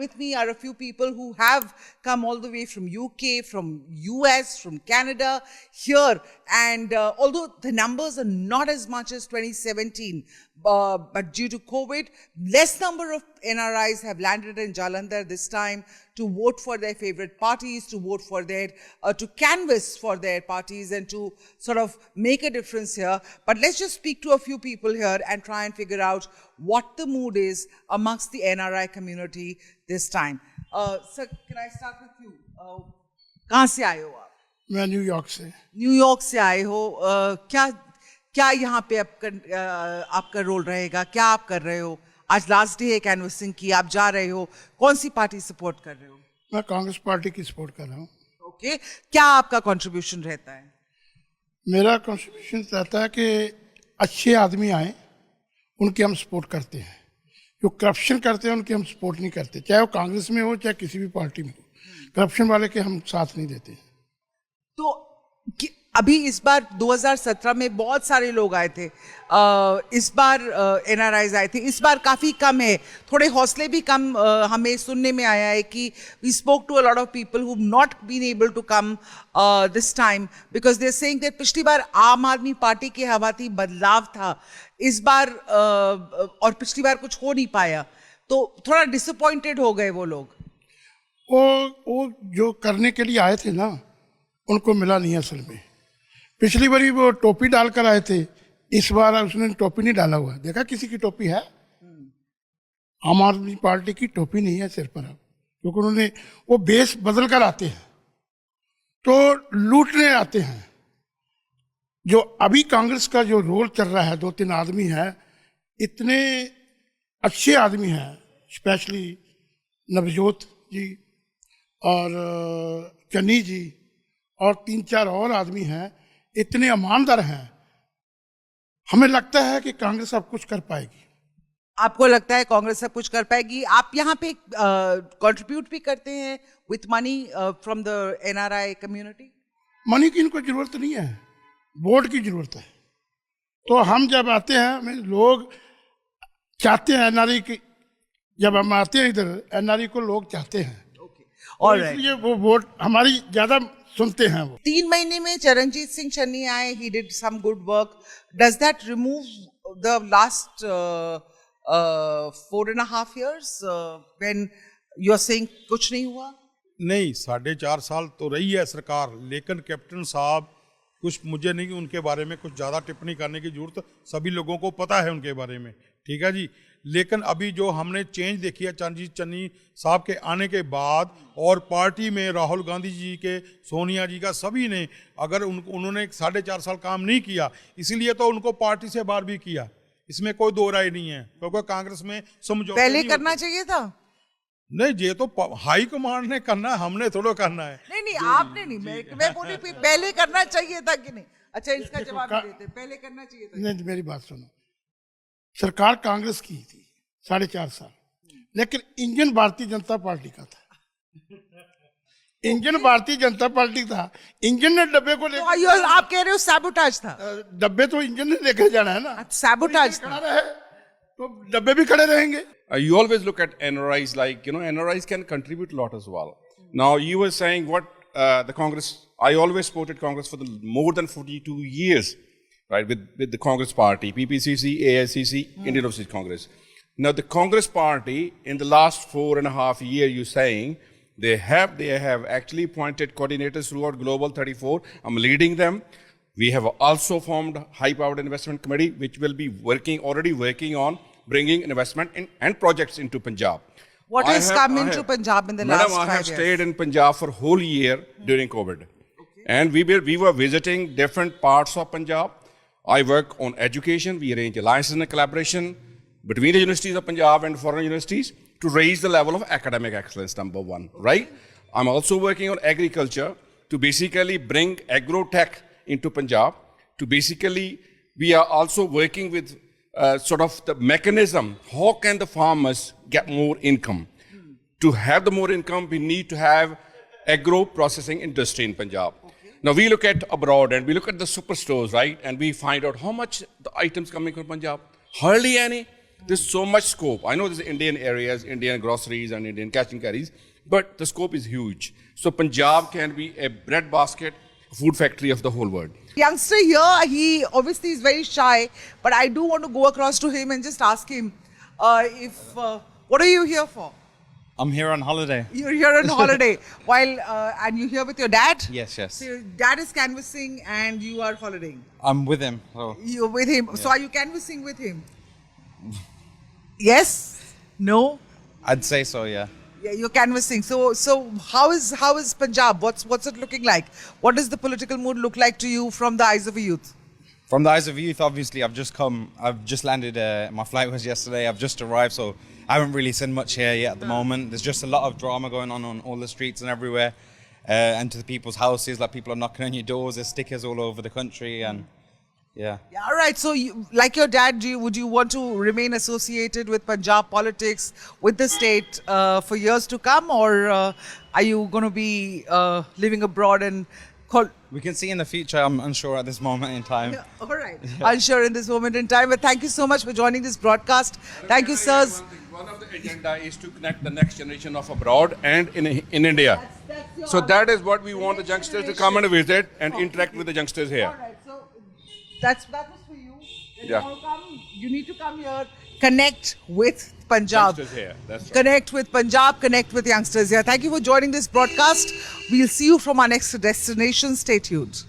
With me are a few people who have come all the way from UK, from US, from Canada, here. And although the numbers are not as much as 2017, but due to COVID, less number of NRIs have landed in Jalandhar this time to vote for their favorite parties, to vote for their, to canvass for their parties and to sort of make a difference here. But let's just speak to a few people here and try and figure out what the mood is amongst the NRI community this time. Sir, can I start with you? कहाँ से आए हो आप? मैं New York से। New York से आए हो, क्या यहाँ पे आपका रोल रहेगा? क्या आप कर रहे हो? आज लास्ट डे है कैनवसिंग की, आप जा रहे हो, कौन सी पार्टी सपोर्ट कर रहे हो? मैं कांग्रेस पार्टी की सपोर्ट कर रहा हूँ। ओके, क्या आपका कंट्रीब्यूशन रहता है? मेरा कंट्रीब्यूशन रहता है कि अच्छे आदमी आए, उनकी हम सपोर्ट करते हैं। जो करप्शन करते हैं उनकी हम सपोर्ट नहीं करते, चाहे वो कांग्रेस में हो चाहे किसी भी पार्टी में हो। करप्शन वाले के हम साथ नहीं देते। तो अभी इस बार 2017 में बहुत सारे लोग आए थे, इस बार NRIs आए थे, इस बार काफ़ी कम है, थोड़े हौसले भी कम हमें सुनने में आया है कि we spoke to a lot of people who've not been able to come this time because they're saying that पिछली बार आम आदमी पार्टी की हवा थी, बदलाव था, इस बार और पिछली बार कुछ हो नहीं पाया, तो थोड़ा डिसअपॉइंटेड हो गए वो लोग। वो जो करने के लिए आए थे ना, उनको मिला नहीं असल में। पिछली बारी वो टोपी डालकर आए थे, इस बार उसने टोपी नहीं डाला हुआ। देखा किसी की टोपी है? आम आदमी पार्टी की टोपी नहीं है सिर पर, क्योंकि उन्होंने वो बेस बदल कर आते हैं तो लूटने आते हैं। जो अभी कांग्रेस का जो रोल चल रहा है, 2-3 आदमी हैं, इतने अच्छे आदमी हैं, स्पेशली नवजोत जी और चन्नी जी और 3-4 और आदमी हैं, इतने ईमानदार हैं। हमें लगता है कि कांग्रेस सब कुछ कर पाएगी। आपको लगता है कांग्रेस सब कुछ कर पाएगी? आप यहाँ पे कंट्रीब्यूट भी करते हैं with money from the NRI community? Money की इनको जरूरत नहीं है, वोट की जरूरत है। तो हम जब आते हैं, हमें लोग चाहते हैं NRI की, जब हम आते हैं इधर NRI को लोग चाहते हैं, और इसलिए वो वोट हमारी ज्यादा सुनते हैं। वो 3 महीने में चरणजीत सिंह चन्नी आए, he did some good work. Does that remove the last 4.5 years when you are saying कुछ नहीं हुआ? नहीं, 4.5 साल तो रही है सरकार, लेकिन कैप्टन साहब कुछ, मुझे नहीं कि उनके बारे में कुछ ज़्यादा टिप्पणी करने की जरूरत, सभी लोगों को पता है उनके बारे में, ठीक है जी। लेकिन अभी जो हमने चेंज देखी है चरणजीत चन्नी साहब के आने के बाद, और पार्टी में राहुल गांधी जी के, सोनिया जी का, सभी ने, अगर उन्होंने 4.5 साल काम नहीं किया, इसीलिए तो उनको पार्टी से बाहर भी किया, इसमें कोई दो राय नहीं है, क्योंकि कांग्रेस में समझौता पहले करना चाहिए था। नहीं, ये तो हाई कमांड ने करना है, हमने थोड़ा करना है। नहीं, आपने नहीं, मैं बोली पहले करना चाहिए था कि नहीं? अच्छा, इसका जवाब देते, पहले करना चाहिए था। नहीं, मेरी बात सुनो, सरकार कांग्रेस की थी 4.5 साल, लेकिन इंजन भारतीय जनता पार्टी का था। इंजन भारतीय जनता पार्टी था, इंजन ने डब्बे को लेकर, तो आप कह रहे हो सैबोटाज था? डब्बे तो इंजन ने लेकर जाना है ना, सैबोटाज खड़ा रहे तो डब्बे भी खड़े रहेंगे। You always look at NRIs like, NRIs can contribute a lot as well. Now you were saying what the Congress, I always supported Congress for more than 42 years, right, with the Congress party, PPCC, AICC, Indian Overseas Congress. Now the Congress party in the last 4.5 years, you're saying they have actually appointed coordinators throughout Global 34. I'm leading them. We have also formed high-powered investment committee, which will be already working on bringing investment and projects into Punjab. What has come into Punjab in the last 5 years? Madam, I have stayed in Punjab for a whole year during COVID. Okay. And we were visiting different parts of Punjab. I work on education. We arrange alliances and collaboration between the universities of Punjab and foreign universities to raise the level of academic excellence, number one, right? I'm also working on agriculture to basically bring agro-tech into Punjab. We are also working with sort of the mechanism, how can the farmers get more income? To have the more income, we need to have agro-processing industry in Punjab. Okay. Now we look at abroad and we look at the superstores, right? And we find out how much the items coming from Punjab. Hardly any. There's so much scope. I know there's Indian areas, Indian groceries and Indian cash and carries, but the scope is huge. So Punjab can be a bread basket, food factory of the whole world. Youngster here, he obviously is very shy, but I do want to go across to him and just ask him what are you here for? I'm here on holiday. You're here on holiday and you're here with your dad? Yes, yes. So your dad is canvassing and you are holidaying. I'm with him. So You're with him. So are you canvassing with him? Yes? No? I'd say so, yeah. Yeah, you're canvassing. So how is Punjab? What's it looking like? What does the political mood look like to you from the eyes of a youth? From the eyes of youth, obviously, I've just landed, my flight was yesterday, I've just arrived, so I haven't really seen much here yet at the moment. There's just a lot of drama going on all the streets and everywhere, and to the people's houses, like people are knocking on your doors, there's stickers all over the country, and yeah. Yeah, all right. So, like your dad, would you want to remain associated with Punjab politics, with the state for years to come, or are you going to be living abroad and We can see in the future, I'm unsure at this moment in time. Yeah, all right. Unsure in this moment in time. But thank you so much for joining this broadcast. Thank you, sirs. One of the agenda is to connect the next generation of abroad and in India. So that is what we want the youngsters to come and visit and interact with the youngsters here. All right. So that was for you. If Yeah. you want to come, you need to come here. Connect with Punjab. Youngsters here. That's right. Connect with Punjab, connect with youngsters here. Thank you for joining this broadcast. We'll see you from our next destination. Stay tuned.